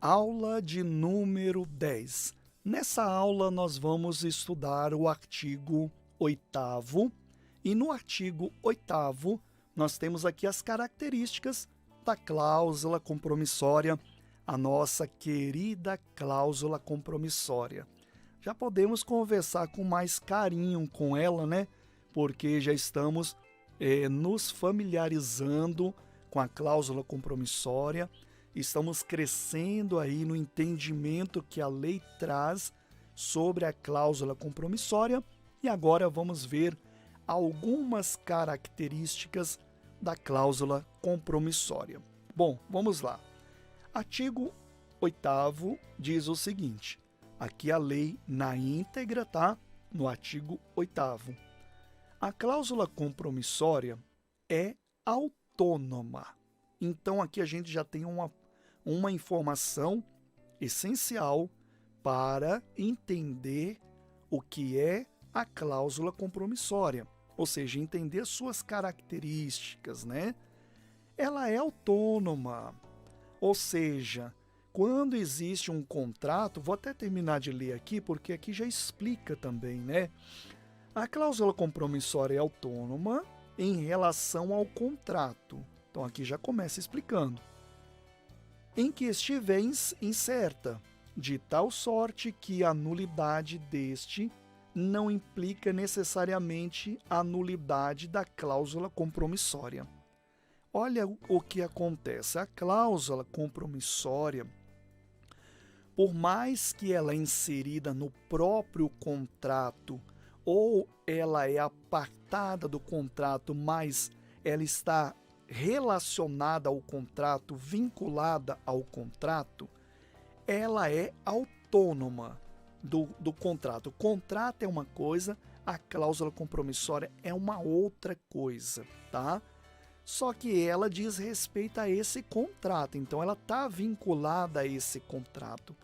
Aula de número 10. Nessa aula nós vamos estudar o artigo 8º e no artigo 8º nós temos aqui as características da cláusula compromissória, a nossa querida cláusula compromissória. Já podemos conversar com mais carinho com ela, né? Porque já estamos nos familiarizando com a cláusula compromissória, estamos crescendo aí no entendimento que a lei traz sobre a cláusula compromissória e agora vamos ver algumas características da cláusula compromissória. Bom, vamos lá. Artigo 8º diz o seguinte, aqui a lei na íntegra, tá? No artigo 8º. A cláusula compromissória é autônoma. Então aqui a gente já tem uma informação essencial para entender o que é a cláusula compromissória, ou seja, entender suas características, né? Ela é autônoma, ou seja, quando existe um contrato, vou até terminar de ler aqui, porque aqui já explica também, né? A cláusula compromissória é autônoma em relação ao contrato. Então aqui já começa explicando. Em que estiver incerta, de tal sorte que a nulidade deste não implica necessariamente a nulidade da cláusula compromissória. Olha o que acontece. A cláusula compromissória, por mais que ela é inserida no próprio contrato ou ela é apartada do contrato, mas ela está relacionada ao contrato, vinculada ao contrato, ela é autônoma do contrato. O contrato é uma coisa, a cláusula compromissória é uma outra coisa, tá? Só que ela diz respeito a esse contrato, então ela está vinculada a esse contrato.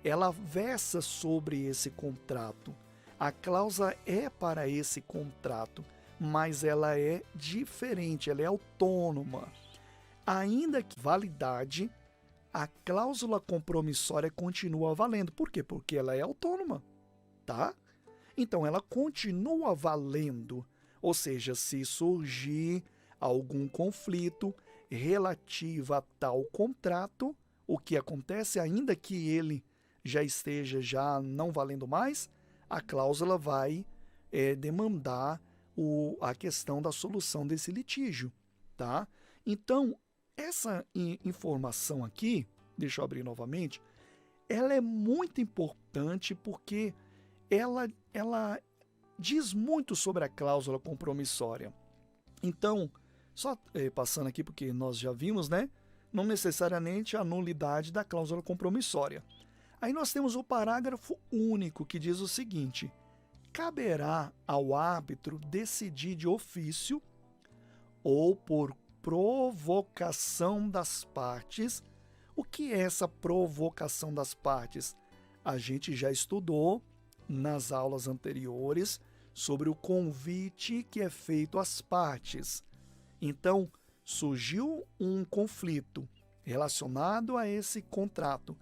Ela versa sobre esse contrato. A cláusula é para esse contrato, mas ela é diferente, ela é autônoma. Ainda que validade, a cláusula compromissória continua valendo. Por quê? Porque ela é autônoma, tá? Então ela continua valendo. Ou seja, se surgir algum conflito relativo a tal contrato, o que acontece, ainda que ele já esteja não valendo mais, a cláusula vai demandar a questão da solução desse litígio, tá? Então, essa informação aqui, deixa eu abrir novamente, ela é muito importante porque ela diz muito sobre a cláusula compromissória. Então, só passando aqui porque nós já vimos, né? Não necessariamente a nulidade da cláusula compromissória. Aí nós temos o parágrafo único que diz o seguinte: caberá ao árbitro decidir de ofício ou por provocação das partes. O que é essa provocação das partes? A gente já estudou nas aulas anteriores sobre o convite que é feito às partes. Então, surgiu um conflito relacionado a esse contrato.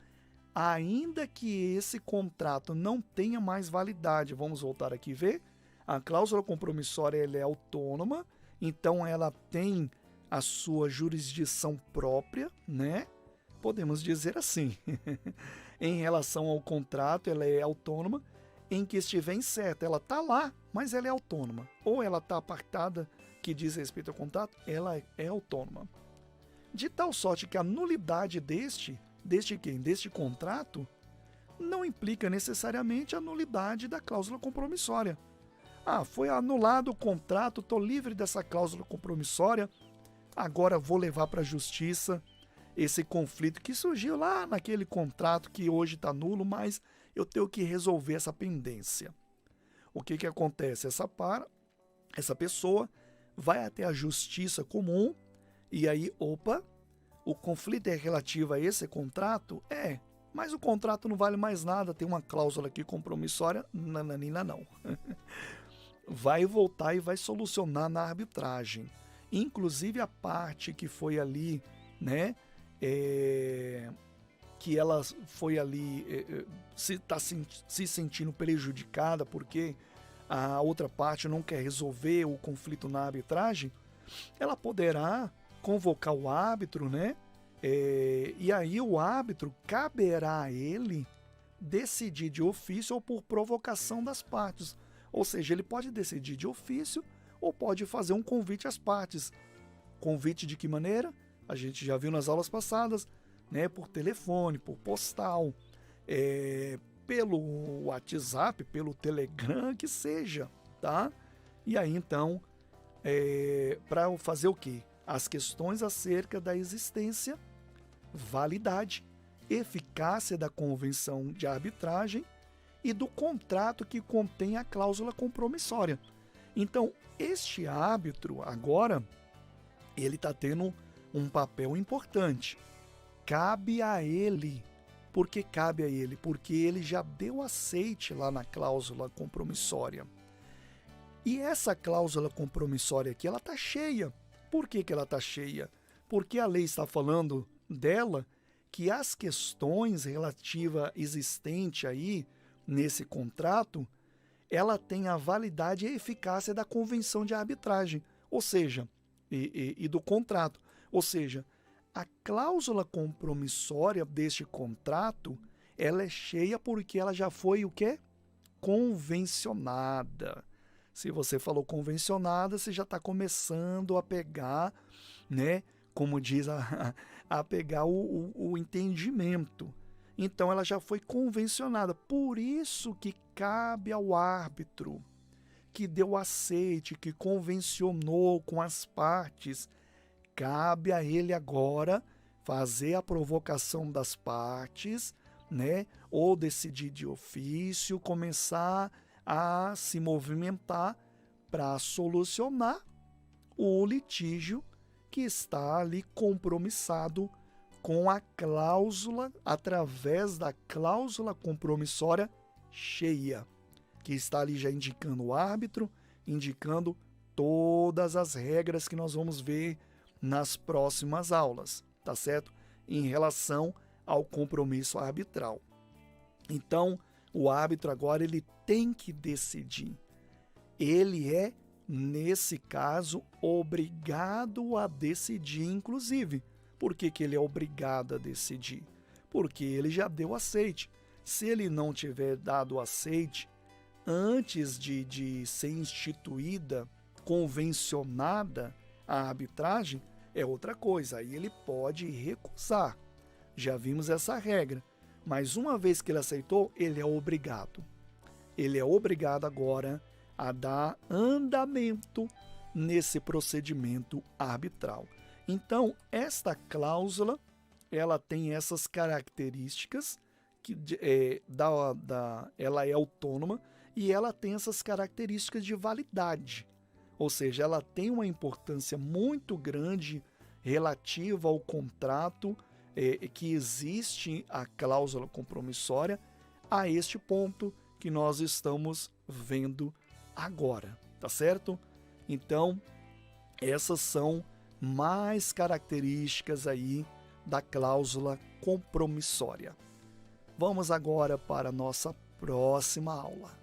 Ainda que esse contrato não tenha mais validade, vamos voltar aqui e ver, a cláusula compromissória ela é autônoma, então ela tem a sua jurisdição própria, né? Podemos dizer assim. Em relação ao contrato, ela é autônoma, em que estiver incerta, ela está lá, mas ela é autônoma. Ou ela está apartada, que diz respeito ao contrato, ela é autônoma. De tal sorte que a nulidade deste contrato não implica necessariamente a nulidade da cláusula compromissória. Ah, foi anulado o contrato, estou livre dessa cláusula compromissória, agora vou levar para a justiça esse conflito que surgiu lá naquele contrato que hoje está nulo, mas eu tenho que resolver essa pendência. O que acontece? Essa pessoa vai até a justiça comum e aí, o conflito é relativo a esse contrato? Mas o contrato não vale mais nada, tem uma cláusula aqui compromissória? Nananina não. Vai voltar e vai solucionar na arbitragem. Inclusive a parte que foi ali, né, que ela foi ali, se está se sentindo prejudicada porque a outra parte não quer resolver o conflito na arbitragem, ela poderá convocar o árbitro, né? E aí o árbitro, caberá a ele decidir de ofício ou por provocação das partes. Ou seja, ele pode decidir de ofício ou pode fazer um convite às partes. Convite de que maneira? A gente já viu nas aulas passadas, né? Por telefone, por postal, pelo WhatsApp, pelo Telegram, que seja, tá? E aí então, para fazer o quê? As questões acerca da existência, validade, eficácia da convenção de arbitragem e do contrato que contém a cláusula compromissória. Então, este árbitro agora, ele está tendo um papel importante. Cabe a ele. Por que cabe a ele? Porque ele já deu aceite lá na cláusula compromissória. E essa cláusula compromissória aqui, ela está cheia. Por que ela está cheia? Porque a lei está falando dela que as questões relativas existentes aí nesse contrato, ela tem a validade e a eficácia da convenção de arbitragem, ou seja, e do contrato. Ou seja, a cláusula compromissória deste contrato, ela é cheia porque ela já foi o quê? Convencionada. Se você falou convencionada, você já está começando a pegar, né? Como diz, a pegar o entendimento. Então ela já foi convencionada. Por isso que cabe ao árbitro que deu aceite, que convencionou com as partes, cabe a ele agora fazer a provocação das partes, né? Ou decidir de ofício, começar a se movimentar para solucionar o litígio que está ali compromissado com a cláusula, através da cláusula compromissória cheia, que está ali já indicando o árbitro, indicando todas as regras que nós vamos ver nas próximas aulas, tá certo? Em relação ao compromisso arbitral. Então, o árbitro agora ele tem que decidir. Ele é, nesse caso, obrigado a decidir, inclusive. Por que ele é obrigado a decidir? Porque ele já deu aceite. Se ele não tiver dado aceite antes de ser instituída, convencionada a arbitragem, é outra coisa. Aí ele pode recusar. Já vimos essa regra. Mas uma vez que ele aceitou, ele é obrigado. Ele é obrigado agora a dar andamento nesse procedimento arbitral. Então, esta cláusula, ela tem essas características, ela é autônoma e ela tem essas características de validade. Ou seja, ela tem uma importância muito grande relativa ao contrato que existe a cláusula compromissória a este ponto que nós estamos vendo agora, tá certo? Então, essas são mais características aí da cláusula compromissória. Vamos agora para a nossa próxima aula.